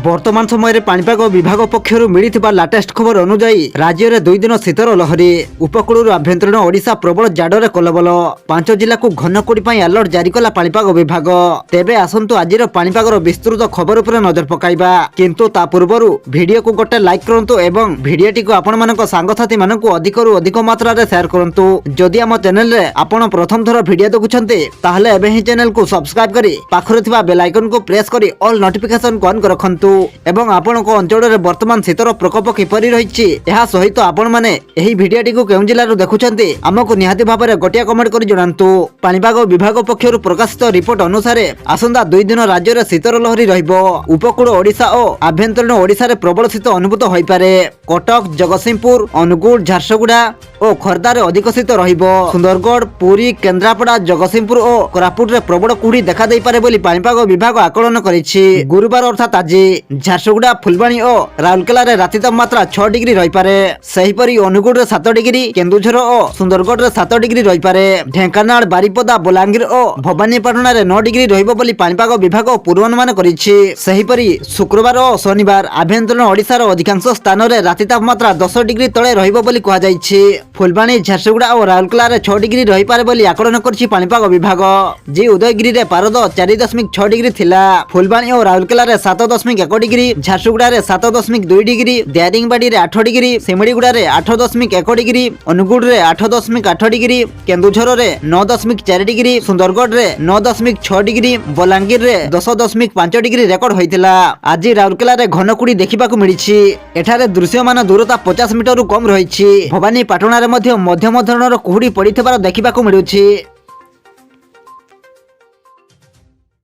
बर्तमान समय पाणीपाग विभाग पक्षर मिलिथिबा लाटेस्ट खबर अनुजाई राज्य में 2 दिन शीतर लहरी उपकूल आभ्यंतरीण ओडिशा प्रबल जाडरे कलबल 5 जिला को घनकुड़ी अलर्ट जारी कला पाणीपाग विभाग। तेबे आसंतु आज पाणीपाग विस्तृत खबर उपर नजर पकाइबा, किंतु ता पूर्व वीडियो को गोटे लाइक करंतु एवं वीडियोटी को आपण मानक सांगसाथी मानक अधिकरु अधिक मात्रा रे शेयर करंतु। जदि आम चैनल रे आपण प्रथम थर वीडियो देखुछन्ते ताहले एबे ही चैनल को सब्सक्राइब करी पाखरे थिबा बेल आइकन को प्रेस करी ऑल नोटिफिकेशन को ऑन कर रखंतु एवं आपणक अंचल रे वर्तमान शीतर प्रकोप किपरि रहिछि एहा सहित आपण माने एही भिडियोटी को केउ जिल्ला रो देखुछन्ते हमकु निहाती भाबरे गोटिया कमेंट करी जणांतु। पाणीपाग विभाग पक्षरु प्रकाशित रिपोर्ट अनुसार आसंता 2 दिन राज्य रे शीतर लहरी रहिबो। उपकूल ओडिशा और आभ्यंतरीण ओडिशा रे प्रबल शीत अनुभूत होई पारे। कटक, जगतसिंहपुर, अनुगुल, झारसुगुड़ा और खोर्धा रे अधिक शीत रहिबो। सुंदरगढ़, पुरी, केन्द्रापड़ा, जगतसिंहपुर और कोरापुट रे प्रबल कुहुड़ी देखा देई पारे बोली पाणीपाग विभाग आकलन करिछि। गुरुवार अर्थात आज झारसुगुड़ा, फुलबाणी और राउरकेला रे राति तापमात्रा 6 डिग्री रही पारे। सेहीपरि अनुगुल रे 7 डिग्री, केन्दुझर और सुंदरगढ़ रे 7 डिग्री रही पारे। ढेंकानाल, बारिपदा, बलांगीर और भवानीपाटना रे 9 डिग्री रहिबो बोली पाणीपाग विभाग पूर्वानुमान करिछि। सेहीपरि शुक्रवार और शनिवार आभ्यंतरीण ओडिसा रो अधिकांश स्थान रे राति तापमात्रा 10 डिग्री तळे रहिबो बोली कहा जायछि। फुलबाणी, झारसुगुड़ा और राउरकेला रे 6 डिग्री रही पारे बोली आकलन करछि पाणीपाग विभाग। जे उदयगिरी रे पारद 4.6 डिग्री थिला। फुलबाणी और राउरकेला रे 7.1 डिग्री, झारसुगुड़ा रे 7.2 डिग्री, दारिंगबाड़ी रे 8 डिग्री, सिमड़ीगुड़ा रे 8.1 डिग्री, अनुगुल रे 8.8 डिग्री, केन्दुझर रे 9.4 डिग्री, सुंदरगढ़ रे 9.6 डिग्री, बलांगीर रे 10.5 डिग्री रेकर्ड होइतिला। आज राउरकेला रे घनकुड़ी देखिबाकू मिलिछि। एठारे दृश्यमान दूरता 50 मीटर कम रहिछि। भवानीपाटना रे मध्यम धरणर कुहुड़ी पड़िथिबार देखिबाकू मिलुछि।